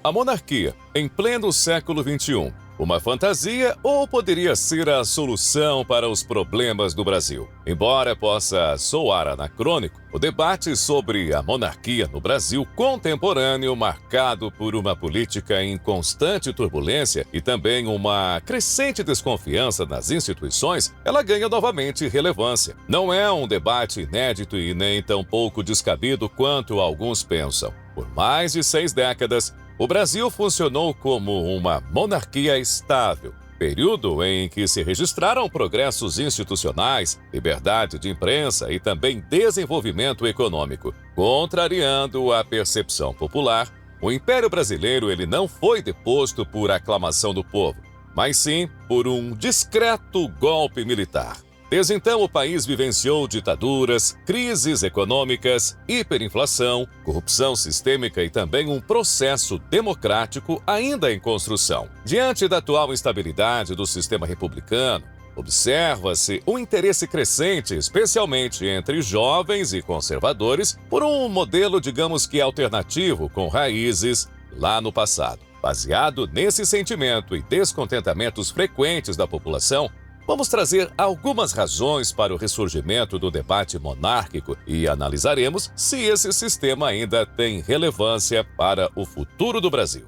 A monarquia, em pleno século XXI, uma fantasia ou poderia ser a solução para os problemas do Brasil? Embora possa soar anacrônico, o debate sobre a monarquia no Brasil contemporâneo, marcado por uma política em constante turbulência e também uma crescente desconfiança nas instituições, ela ganha novamente relevância. Não é um debate inédito e nem tão pouco descabido quanto alguns pensam. Por mais de 6 décadas, o Brasil funcionou como uma monarquia estável, período em que se registraram progressos institucionais, liberdade de imprensa e também desenvolvimento econômico. Contrariando a percepção popular, o Império Brasileiro ele não foi deposto por aclamação do povo, mas sim por um discreto golpe militar. Desde então, o país vivenciou ditaduras, crises econômicas, hiperinflação, corrupção sistêmica e também um processo democrático ainda em construção. Diante da atual instabilidade do sistema republicano, observa-se um interesse crescente, especialmente entre jovens e conservadores, por um modelo, digamos que alternativo, com raízes lá no passado. Baseado nesse sentimento e descontentamentos frequentes da população, vamos trazer algumas razões para o ressurgimento do debate monárquico e analisaremos se esse sistema ainda tem relevância para o futuro do Brasil.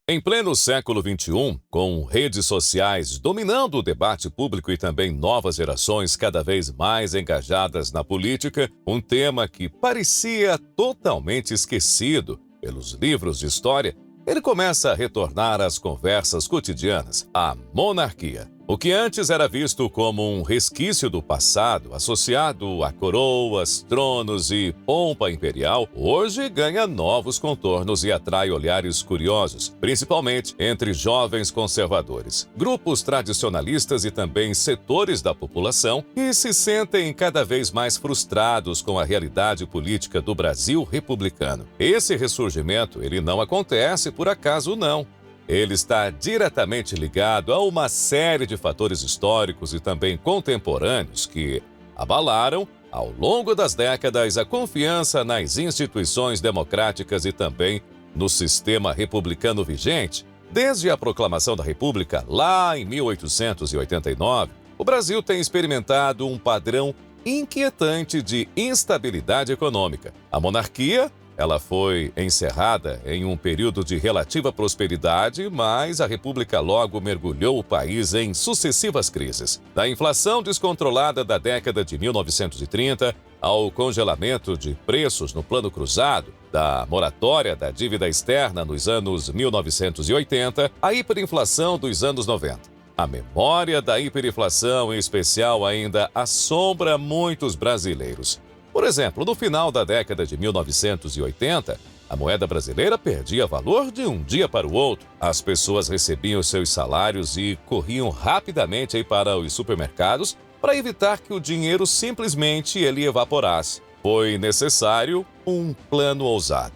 Em pleno século XXI, com redes sociais dominando o debate público e também novas gerações cada vez mais engajadas na política, um tema que parecia totalmente esquecido pelos livros de história, ele começa a retornar às conversas cotidianas, a monarquia. O que antes era visto como um resquício do passado, associado a coroas, tronos e pompa imperial, hoje ganha novos contornos e atrai olhares curiosos, principalmente entre jovens conservadores, grupos tradicionalistas e também setores da população que se sentem cada vez mais frustrados com a realidade política do Brasil republicano. Esse ressurgimento, ele não acontece por acaso, não. Ele está diretamente ligado a uma série de fatores históricos e também contemporâneos que abalaram, ao longo das décadas, a confiança nas instituições democráticas e também no sistema republicano vigente. Desde a proclamação da República, lá em 1889, o Brasil tem experimentado um padrão inquietante de instabilidade econômica. A monarquia ela foi encerrada em um período de relativa prosperidade, mas a República logo mergulhou o país em sucessivas crises. Da inflação descontrolada da década de 1930 ao congelamento de preços no Plano Cruzado, da moratória da dívida externa nos anos 1980, à hiperinflação dos anos 90. A memória da hiperinflação, em especial, ainda assombra muitos brasileiros. Por exemplo, no final da década de 1980, a moeda brasileira perdia valor de um dia para o outro. As pessoas recebiam seus salários e corriam rapidamente para os supermercados para evitar que o dinheiro simplesmente ele evaporasse. Foi necessário um plano ousado,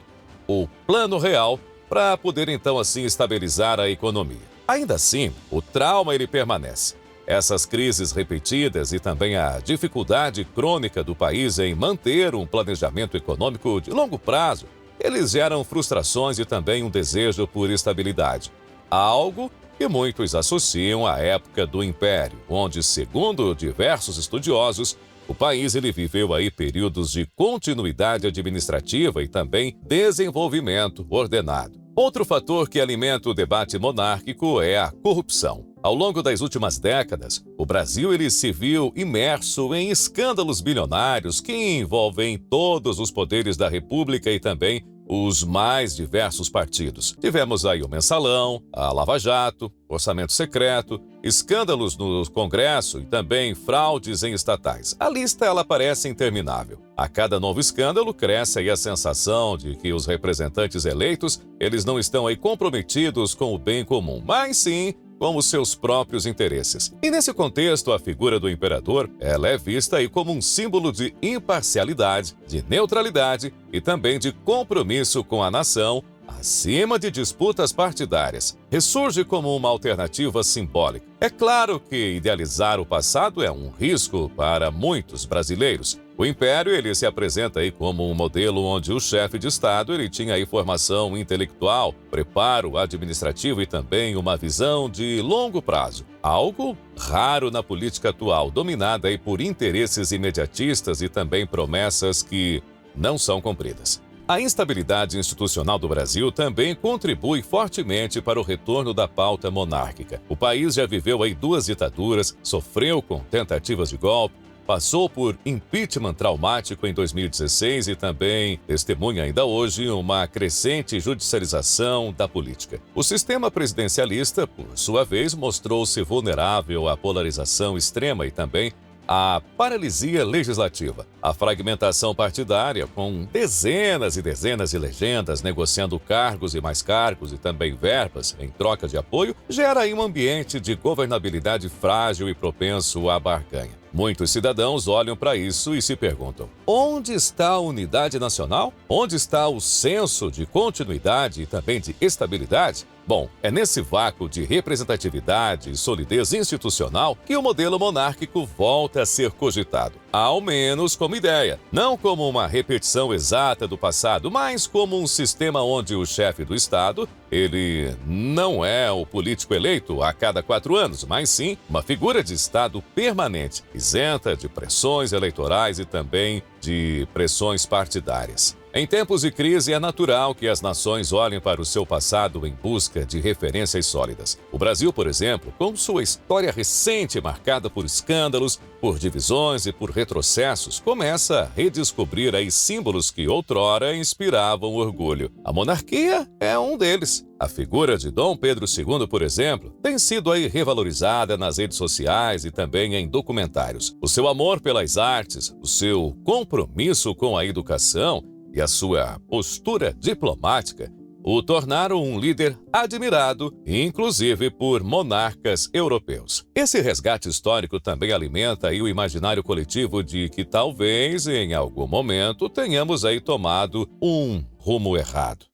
o Plano Real, para poder então assim estabilizar a economia. Ainda assim, o trauma ele permanece. Essas crises repetidas e também a dificuldade crônica do país em manter um planejamento econômico de longo prazo, eles geram frustrações e também um desejo por estabilidade. Algo que muitos associam à época do Império, onde, segundo diversos estudiosos, o país ele viveu aí períodos de continuidade administrativa e também desenvolvimento ordenado. Outro fator que alimenta o debate monárquico é a corrupção. Ao longo das últimas décadas, o Brasil ele se viu imerso em escândalos bilionários que envolvem todos os poderes da República e também os mais diversos partidos. Tivemos aí o Mensalão, a Lava Jato, orçamento secreto, escândalos no Congresso e também fraudes em estatais. A lista ela parece interminável. A cada novo escândalo cresce aí a sensação de que os representantes eleitos eles não estão aí comprometidos com o bem comum, mas sim com os seus próprios interesses. E nesse contexto, a figura do imperador, ela é vista aí como um símbolo de imparcialidade, de neutralidade e também de compromisso com a nação, a acima de disputas partidárias. Ressurge como uma alternativa simbólica. É claro que idealizar o passado é um risco para muitos brasileiros. O Império ele se apresenta aí como um modelo onde o chefe de Estado ele tinha aí formação intelectual, preparo administrativo e também uma visão de longo prazo. Algo raro na política atual, dominada aí por interesses imediatistas e também promessas que não são cumpridas. A instabilidade institucional do Brasil também contribui fortemente para o retorno da pauta monárquica. O país já viveu aí 2 ditaduras, sofreu com tentativas de golpe, passou por impeachment traumático em 2016 e também testemunha ainda hoje uma crescente judicialização da política. O sistema presidencialista, por sua vez, mostrou-se vulnerável à polarização extrema e também à paralisia legislativa. A fragmentação partidária, com dezenas e dezenas de legendas negociando cargos e mais cargos e também verbas em troca de apoio, gera aí um ambiente de governabilidade frágil e propenso à barganha. Muitos cidadãos olham para isso e se perguntam: onde está a unidade nacional? Onde está o senso de continuidade e também de estabilidade? Bom, é nesse vácuo de representatividade e solidez institucional que o modelo monárquico volta a ser cogitado. Ao menos como ideia, não como uma repetição exata do passado, mas como um sistema onde o chefe do Estado, ele não é o político eleito a cada 4 anos, mas sim uma figura de Estado permanente, isenta de pressões eleitorais e também de pressões partidárias. Em tempos de crise, é natural que as nações olhem para o seu passado em busca de referências sólidas. O Brasil, por exemplo, com sua história recente marcada por escândalos, por divisões e por retrocessos, começa a redescobrir aí símbolos que outrora inspiravam orgulho. A monarquia é um deles. A figura de Dom Pedro II, por exemplo, tem sido aí revalorizada nas redes sociais e também em documentários. O seu amor pelas artes, o seu compromisso com a educação e a sua postura diplomática o tornaram um líder admirado, inclusive por monarcas europeus. Esse resgate histórico também alimenta aí o imaginário coletivo de que talvez, em algum momento, tenhamos aí tomado um rumo errado.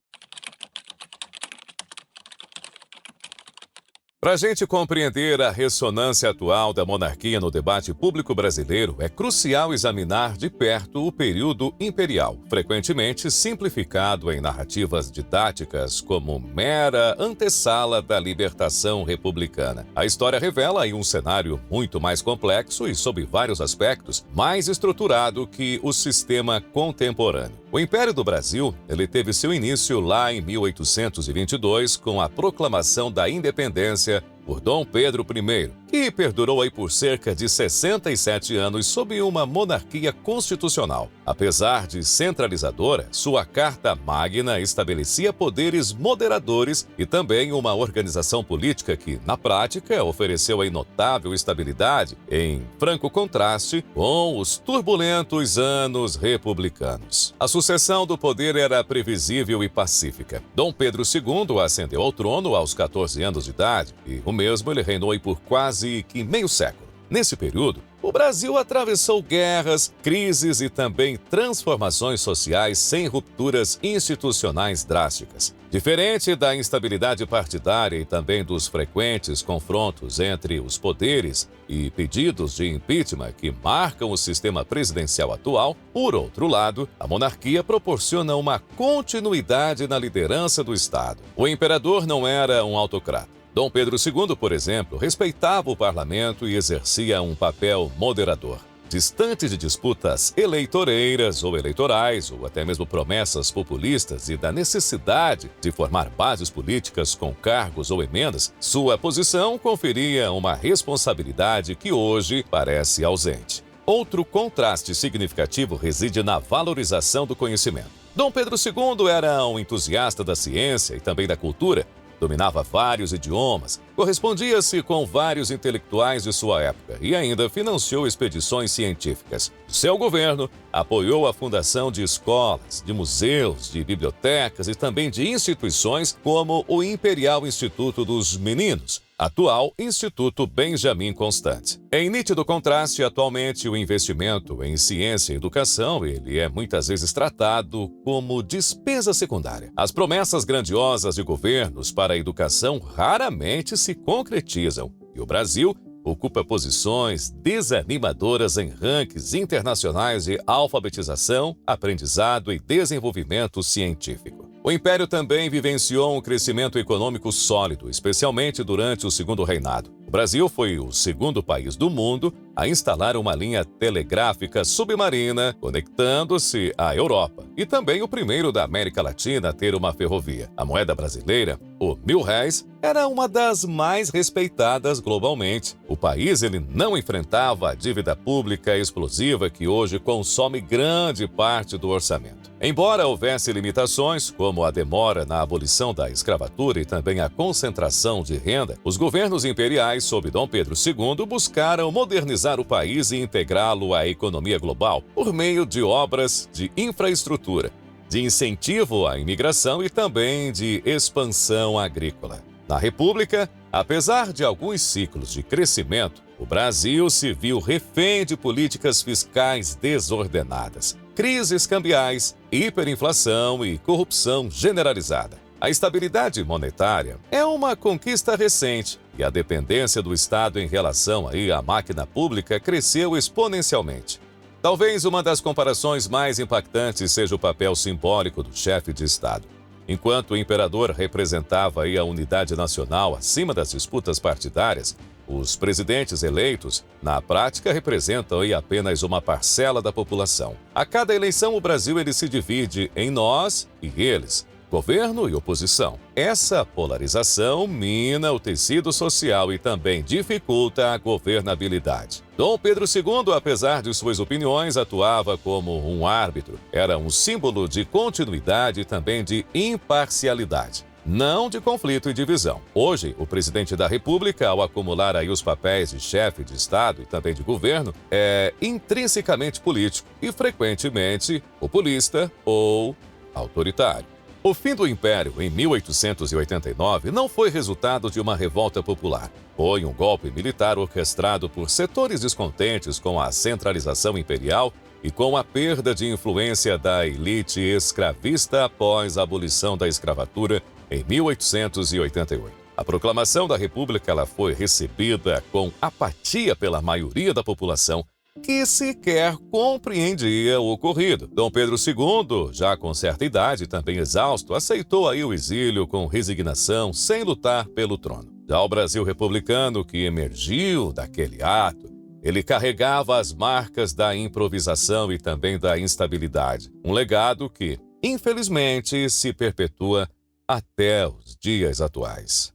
Para a gente compreender a ressonância atual da monarquia no debate público brasileiro, é crucial examinar de perto o período imperial, frequentemente simplificado em narrativas didáticas como mera antessala da libertação republicana. A história revela aí um cenário muito mais complexo e, sob vários aspectos, mais estruturado que o sistema contemporâneo. O Império do Brasil, ele teve seu início lá em 1822 com a proclamação da independência por Dom Pedro I, que perdurou aí por cerca de 67 anos sob uma monarquia constitucional. Apesar de centralizadora, sua Carta Magna estabelecia poderes moderadores e também uma organização política que, na prática, ofereceu aí notável estabilidade, em franco contraste com os turbulentos anos republicanos. A sucessão do poder era previsível e pacífica. Dom Pedro II ascendeu ao trono aos 14 anos de idade e o mesmo ele reinou aí por quase que meio século. Nesse período, o Brasil atravessou guerras, crises e também transformações sociais sem rupturas institucionais drásticas. Diferente da instabilidade partidária e também dos frequentes confrontos entre os poderes e pedidos de impeachment que marcam o sistema presidencial atual, por outro lado, a monarquia proporciona uma continuidade na liderança do Estado. O imperador não era um autocrata. Dom Pedro II, por exemplo, respeitava o parlamento e exercia um papel moderador. Distante de disputas eleitoreiras ou eleitorais, ou até mesmo promessas populistas e da necessidade de formar bases políticas com cargos ou emendas, sua posição conferia uma responsabilidade que hoje parece ausente. Outro contraste significativo reside na valorização do conhecimento. Dom Pedro II era um entusiasta da ciência e também da cultura. Dominava vários idiomas, correspondia-se com vários intelectuais de sua época e ainda financiou expedições científicas. Seu governo apoiou a fundação de escolas, de museus, de bibliotecas e também de instituições como o Imperial Instituto dos Meninos, atual Instituto Benjamin Constant. Em nítido contraste, atualmente o investimento em ciência e educação, ele é muitas vezes tratado como despesa secundária. As promessas grandiosas de governos para a educação raramente se concretizam, e o Brasil ocupa posições desanimadoras em rankings internacionais de alfabetização, aprendizado e desenvolvimento científico. O Império também vivenciou um crescimento econômico sólido, especialmente durante o Segundo Reinado. O Brasil foi o segundo país do mundo a instalar uma linha telegráfica submarina conectando-se à Europa e também o primeiro da América Latina a ter uma ferrovia. A moeda brasileira, o R$ 1.000, era uma das mais respeitadas globalmente. O país ele não enfrentava a dívida pública explosiva que hoje consome grande parte do orçamento. Embora houvesse limitações, como a demora na abolição da escravatura e também a concentração de renda, os governos imperiais sob Dom Pedro II buscaram modernizar o país e integrá-lo à economia global por meio de obras de infraestrutura, de incentivo à imigração e também de expansão agrícola. Na República, apesar de alguns ciclos de crescimento, o Brasil se viu refém de políticas fiscais desordenadas, crises cambiais, hiperinflação e corrupção generalizada. A estabilidade monetária é uma conquista recente e a dependência do Estado em relação à máquina pública cresceu exponencialmente. Talvez uma das comparações mais impactantes seja o papel simbólico do chefe de Estado. Enquanto o imperador representava a unidade nacional acima das disputas partidárias, os presidentes eleitos, na prática, representam apenas uma parcela da população. A cada eleição, o Brasil ele se divide em nós e eles, governo e oposição. Essa polarização mina o tecido social e também dificulta a governabilidade. Dom Pedro II, apesar de suas opiniões, atuava como um árbitro. Era um símbolo de continuidade e também de imparcialidade, não de conflito e divisão. Hoje, o presidente da República, ao acumular os papéis de chefe de Estado e também de governo, é intrinsecamente político e frequentemente populista ou autoritário. O fim do Império, em 1889, não foi resultado de uma revolta popular. Foi um golpe militar orquestrado por setores descontentes com a centralização imperial e com a perda de influência da elite escravista após a abolição da escravatura em 1888. A proclamação da República ela foi recebida com apatia pela maioria da população, que sequer compreendia o ocorrido. Dom Pedro II, já com certa idade e também exausto, aceitou o exílio com resignação, sem lutar pelo trono. Já o Brasil republicano, que emergiu daquele ato, ele carregava as marcas da improvisação e também da instabilidade. Um legado que, infelizmente, se perpetua até os dias atuais.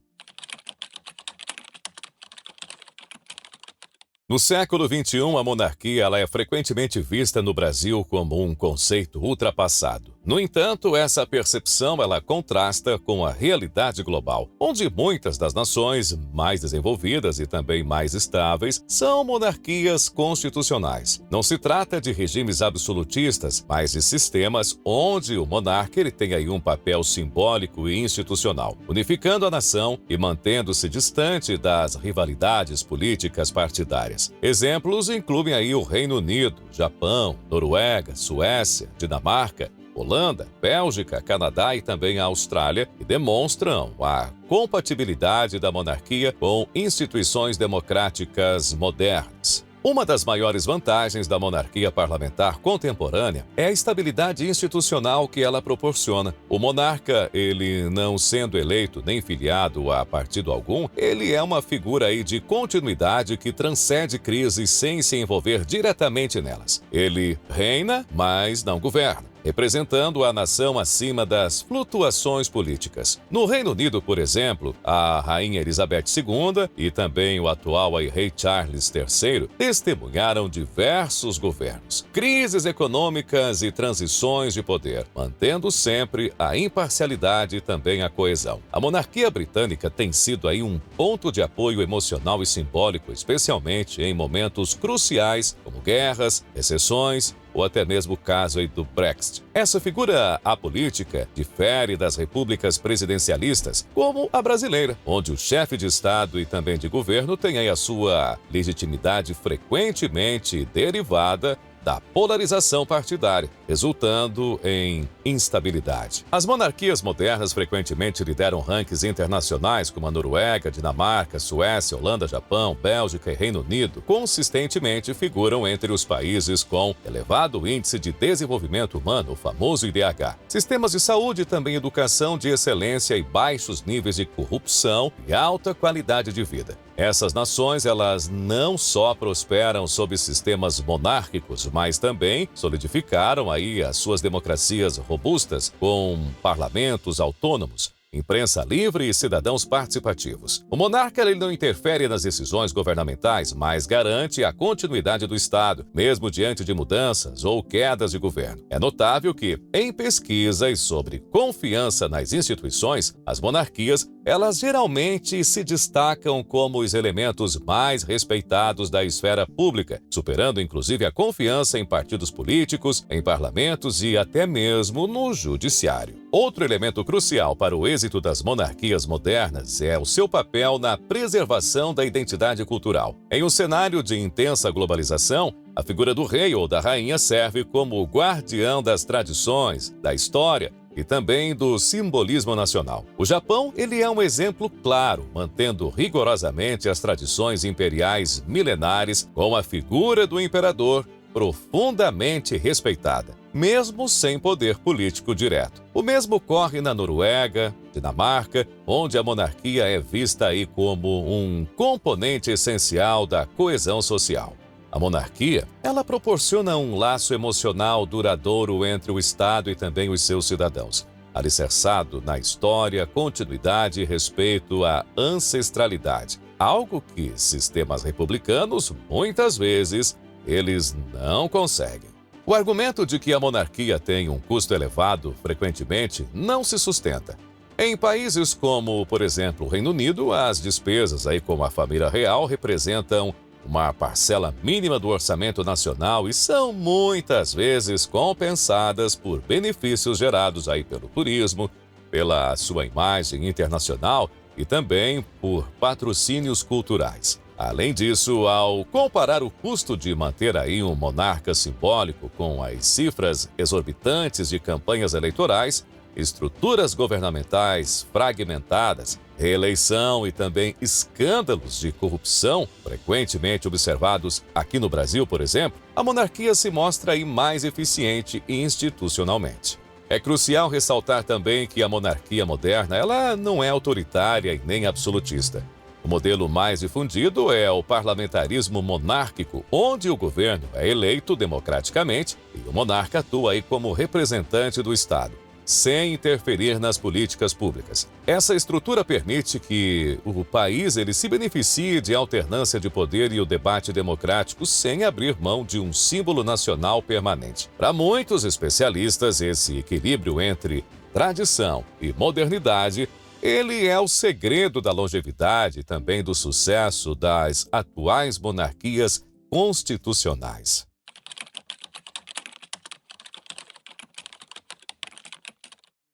No século XXI, a monarquia ela é frequentemente vista no Brasil como um conceito ultrapassado. No entanto, essa percepção ela contrasta com a realidade global, onde muitas das nações mais desenvolvidas e também mais estáveis são monarquias constitucionais. Não se trata de regimes absolutistas, mas de sistemas onde o monarca ele tem um papel simbólico e institucional, unificando a nação e mantendo-se distante das rivalidades políticas partidárias. Exemplos incluem o Reino Unido, Japão, Noruega, Suécia, Dinamarca, Holanda, Bélgica, Canadá e também a Austrália, e demonstram a compatibilidade da monarquia com instituições democráticas modernas. Uma das maiores vantagens da monarquia parlamentar contemporânea é a estabilidade institucional que ela proporciona. O monarca, ele não sendo eleito nem filiado a partido algum, ele é uma figura de continuidade que transcende crises sem se envolver diretamente nelas. Ele reina, mas não governa, representando a nação acima das flutuações políticas. No Reino Unido, por exemplo, a Rainha Elizabeth II e também o atual Rei Charles III testemunharam diversos governos, crises econômicas e transições de poder, mantendo sempre a imparcialidade e também a coesão. A monarquia britânica tem sido um ponto de apoio emocional e simbólico, especialmente em momentos cruciais como guerras, recessões ou até mesmo o caso aí do Brexit. Essa figura apolítica difere das repúblicas presidencialistas, como a brasileira, onde o chefe de Estado e também de governo tem aí a sua legitimidade frequentemente derivada da polarização partidária, resultando em instabilidade. As monarquias modernas frequentemente lideram rankings internacionais como a Noruega, Dinamarca, Suécia, Holanda, Japão, Bélgica e Reino Unido, consistentemente figuram entre os países com elevado índice de desenvolvimento humano, o famoso IDH. Sistemas de saúde e também educação de excelência e baixos níveis de corrupção e alta qualidade de vida. Essas nações, elas não só prosperam sob sistemas monárquicos, mas também solidificaram aí as suas democracias robustas com parlamentos autônomos, imprensa livre e cidadãos participativos. O monarca ele não interfere nas decisões governamentais, mas garante a continuidade do Estado, mesmo diante de mudanças ou quedas de governo. É notável que, em pesquisas sobre confiança nas instituições, as monarquias, elas geralmente se destacam como os elementos mais respeitados da esfera pública, superando inclusive a confiança em partidos políticos, em parlamentos e até mesmo no judiciário. Outro elemento crucial para o êxito das monarquias modernas é o seu papel na preservação da identidade cultural. Em um cenário de intensa globalização, a figura do rei ou da rainha serve como guardião das tradições, da história e também do simbolismo nacional. O Japão, ele é um exemplo claro, mantendo rigorosamente as tradições imperiais milenares com a figura do imperador profundamente respeitada, mesmo sem poder político direto. O mesmo ocorre na Noruega, Dinamarca, onde a monarquia é vista aí como um componente essencial da coesão social. A monarquia, ela proporciona um laço emocional duradouro entre o Estado e também os seus cidadãos, alicerçado na história, continuidade e respeito à ancestralidade, algo que sistemas republicanos, muitas vezes, eles não conseguem. O argumento de que a monarquia tem um custo elevado, frequentemente, não se sustenta. Em países como, por exemplo, o Reino Unido, as despesas aí como a família real representam uma parcela mínima do orçamento nacional e são muitas vezes compensadas por benefícios gerados aí pelo turismo, pela sua imagem internacional e também por patrocínios culturais. Além disso, ao comparar o custo de manter aí um monarca simbólico com as cifras exorbitantes de campanhas eleitorais, estruturas governamentais fragmentadas, reeleição e também escândalos de corrupção, frequentemente observados aqui no Brasil, por exemplo, a monarquia se mostra aí mais eficiente institucionalmente. É crucial ressaltar também que a monarquia moderna, ela não é autoritária e nem absolutista. O modelo mais difundido é o parlamentarismo monárquico, onde o governo é eleito democraticamente e o monarca atua aí como representante do Estado, sem interferir nas políticas públicas. Essa estrutura permite que o país ele se beneficie de alternância de poder e o debate democrático sem abrir mão de um símbolo nacional permanente. Para muitos especialistas, esse equilíbrio entre tradição e modernidade ele é o segredo da longevidade e também do sucesso das atuais monarquias constitucionais.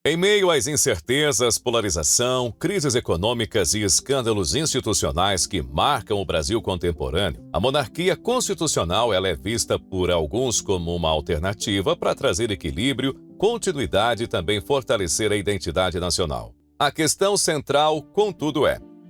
Em meio às incertezas, polarização, crises econômicas e escândalos institucionais que marcam o Brasil contemporâneo, a monarquia constitucional ela é vista por alguns como uma alternativa para trazer equilíbrio, continuidade e também fortalecer a identidade nacional. A questão central, contudo,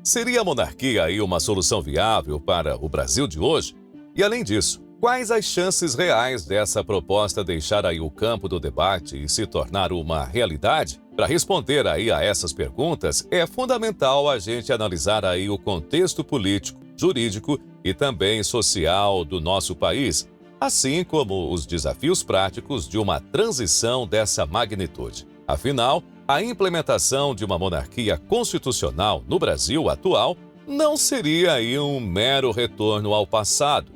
seria a monarquia aí uma solução viável para o Brasil de hoje? E além disso, quais as chances reais dessa proposta deixar aí o campo do debate e se tornar uma realidade? Para responder aí a essas perguntas, é fundamental a gente analisar aí o contexto político, jurídico e também social do nosso país, assim como os desafios práticos de uma transição dessa magnitude. Afinal, a implementação de uma monarquia constitucional no Brasil atual não seria aí um mero retorno ao passado,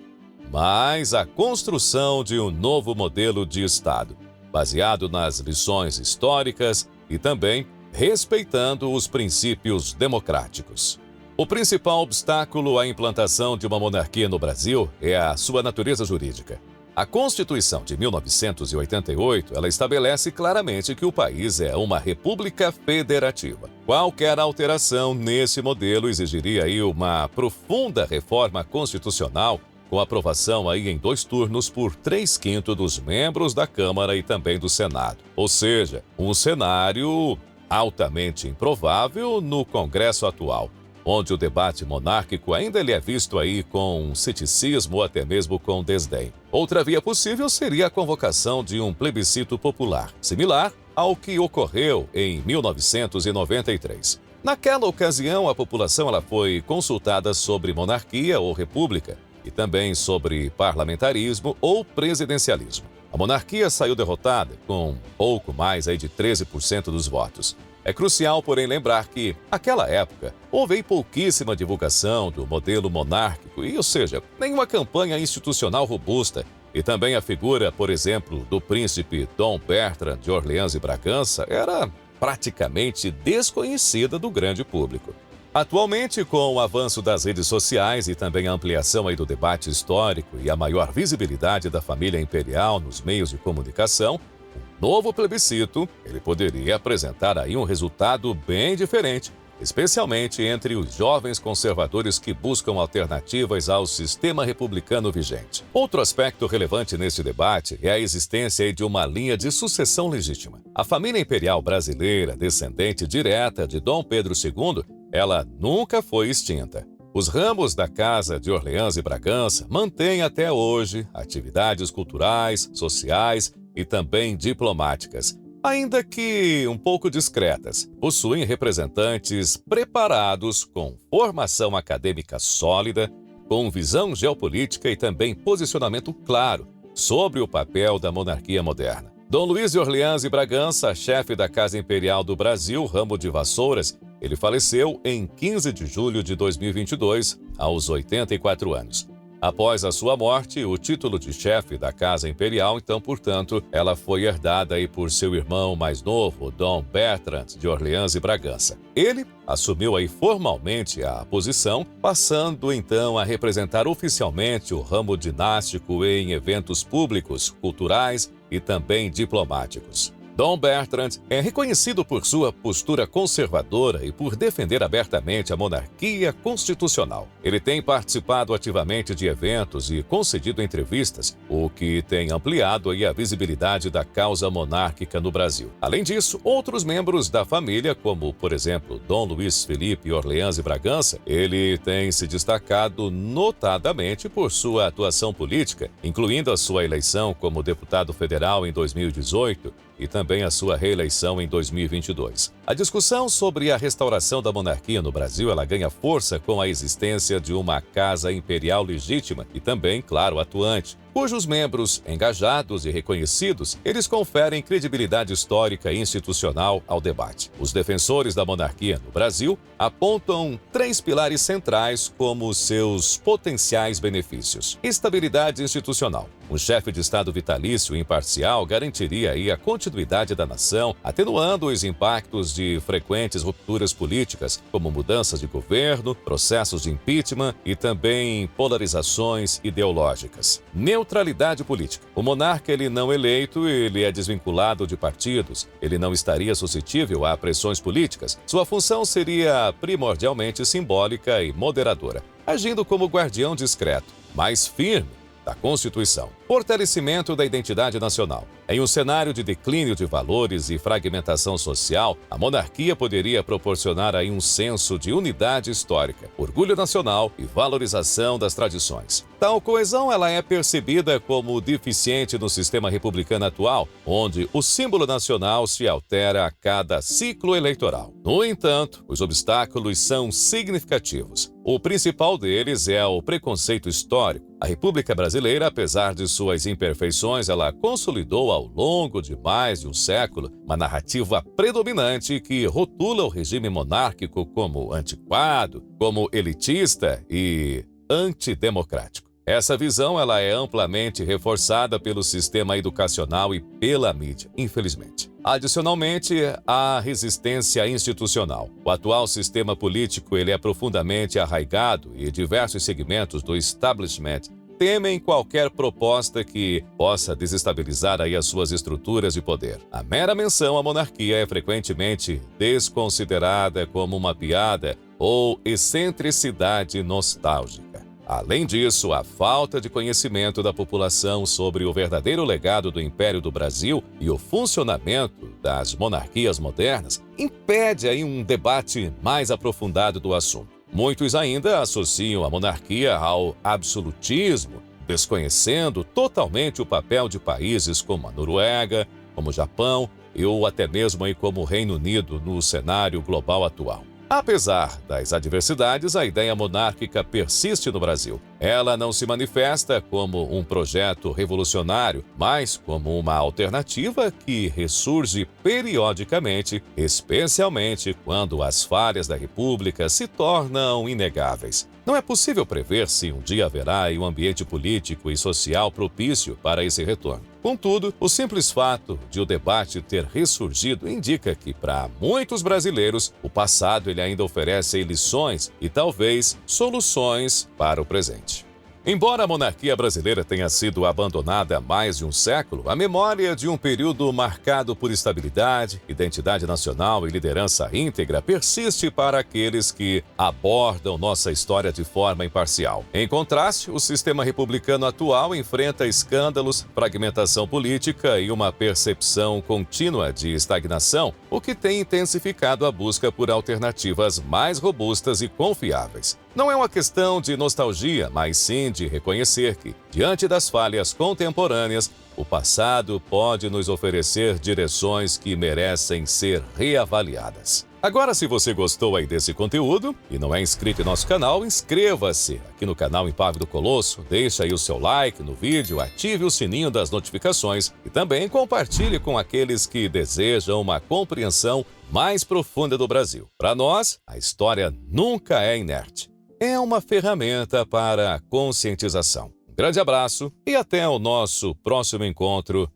mas a construção de um novo modelo de Estado, baseado nas lições históricas e também respeitando os princípios democráticos. O principal obstáculo à implantação de uma monarquia no Brasil é a sua natureza jurídica. A Constituição de 1988, ela estabelece claramente que o país é uma república federativa. Qualquer alteração nesse modelo exigiria aí uma profunda reforma constitucional, com aprovação aí em 2 turnos por 3/5 dos membros da Câmara e também do Senado. Ou seja, um cenário altamente improvável no Congresso atual, onde o debate monárquico ainda ele é visto aí com ceticismo ou até mesmo com desdém. Outra via possível seria a convocação de um plebiscito popular, similar ao que ocorreu em 1993. Naquela ocasião, a população ela foi consultada sobre monarquia ou república e também sobre parlamentarismo ou presidencialismo. A monarquia saiu derrotada com pouco mais aí de 13% dos votos. É crucial, porém, lembrar que, naquela época, houve pouquíssima divulgação do modelo monárquico ou seja, nenhuma campanha institucional robusta. E também a figura, por exemplo, do príncipe Dom Bertrand de Orleans e Bragança era praticamente desconhecida do grande público. Atualmente, com o avanço das redes sociais e também a ampliação aí do debate histórico e a maior visibilidade da família imperial nos meios de comunicação, o novo plebiscito ele poderia apresentar aí um resultado bem diferente, especialmente entre os jovens conservadores que buscam alternativas ao sistema republicano vigente. Outro aspecto relevante neste debate é a existência de uma linha de sucessão legítima. A família imperial brasileira, descendente direta de Dom Pedro II, ela nunca foi extinta. Os ramos da Casa de Orleans e Bragança mantêm até hoje atividades culturais, sociais e também diplomáticas, ainda que um pouco discretas. Possuem representantes preparados, com formação acadêmica sólida, com visão geopolítica e também posicionamento claro sobre o papel da monarquia moderna. Dom Luís de Orleans e Bragança, chefe da Casa Imperial do Brasil, ramo de Vassouras, ele faleceu em 15 de julho de 2022, aos 84 anos. Após a sua morte, o título de chefe da Casa Imperial, então, portanto, ela foi herdada aí por seu irmão mais novo, Dom Bertrand de Orleans e Bragança. Ele assumiu aí formalmente a posição, passando então a representar oficialmente o ramo dinástico em eventos públicos, culturais e também diplomáticos. Dom Bertrand é reconhecido por sua postura conservadora e por defender abertamente a monarquia constitucional. Ele tem participado ativamente de eventos e concedido entrevistas, o que tem ampliado a visibilidade da causa monárquica no Brasil. Além disso, outros membros da família, como, por exemplo, Dom Luís Felipe Orleans e Bragança, ele tem se destacado notadamente por sua atuação política, incluindo a sua eleição como deputado federal em 2018, e também a sua reeleição em 2022. A discussão sobre a restauração da monarquia no Brasil, ela ganha força com a existência de uma casa imperial legítima e também, claro, atuante, cujos membros, engajados e reconhecidos, eles conferem credibilidade histórica e institucional ao debate. Os defensores da monarquia no Brasil apontam 3 pilares centrais como seus potenciais benefícios. Estabilidade institucional. Um chefe de Estado vitalício e imparcial garantiria aí a continuidade da nação, atenuando os impactos de frequentes rupturas políticas, como mudanças de governo, processos de impeachment e também polarizações ideológicas. Neutralidade política. O monarca ele não eleito, ele é desvinculado de partidos, ele não estaria suscetível a pressões políticas. Sua função seria primordialmente simbólica e moderadora, agindo como guardião discreto, mas firme da Constituição. Fortalecimento da identidade nacional. Em um cenário de declínio de valores e fragmentação social, a monarquia poderia proporcionar aí um senso de unidade histórica, orgulho nacional e valorização das tradições. Tal coesão ela é percebida como deficiente no sistema republicano atual, onde o símbolo nacional se altera a cada ciclo eleitoral. No entanto, os obstáculos são significativos. O principal deles é o preconceito histórico. A República Brasileira, apesar de suas imperfeições, ela consolidou ao longo de mais de um século uma narrativa predominante que rotula o regime monárquico como antiquado, como elitista e antidemocrático. Essa visão ela é amplamente reforçada pelo sistema educacional e pela mídia, infelizmente. Adicionalmente, a resistência institucional. O atual sistema político ele é profundamente arraigado e diversos segmentos do establishment temem qualquer proposta que possa desestabilizar aí as suas estruturas de poder. A mera menção à monarquia é frequentemente desconsiderada como uma piada ou excentricidade nostálgica. Além disso, a falta de conhecimento da população sobre o verdadeiro legado do Império do Brasil e o funcionamento das monarquias modernas impede aí um debate mais aprofundado do assunto. Muitos ainda associam a monarquia ao absolutismo, desconhecendo totalmente o papel de países como a Noruega, como o Japão ou até mesmo aí como o Reino Unido no cenário global atual. Apesar das adversidades, a ideia monárquica persiste no Brasil. Ela não se manifesta como um projeto revolucionário, mas como uma alternativa que ressurge periodicamente, especialmente quando as falhas da República se tornam inegáveis. Não é possível prever se um dia haverá um ambiente político e social propício para esse retorno. Contudo, o simples fato de o debate ter ressurgido indica que, para muitos brasileiros, o passado ele ainda oferece lições e talvez soluções para o presente. Embora a monarquia brasileira tenha sido abandonada há mais de um século, a memória de um período marcado por estabilidade, identidade nacional e liderança íntegra persiste para aqueles que abordam nossa história de forma imparcial. Em contraste, o sistema republicano atual enfrenta escândalos, fragmentação política e uma percepção contínua de estagnação, o que tem intensificado a busca por alternativas mais robustas e confiáveis. Não é uma questão de nostalgia, mas sim de reconhecer que, diante das falhas contemporâneas, o passado pode nos oferecer direções que merecem ser reavaliadas. Agora, se você gostou aí desse conteúdo e não é inscrito em nosso canal, inscreva-se aqui no canal Impago do Colosso, deixe aí o seu like no vídeo, ative o sininho das notificações e também compartilhe com aqueles que desejam uma compreensão mais profunda do Brasil. Para nós, a história nunca é inerte. É uma ferramenta para a conscientização. Um grande abraço e até o nosso próximo encontro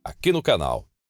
aqui no canal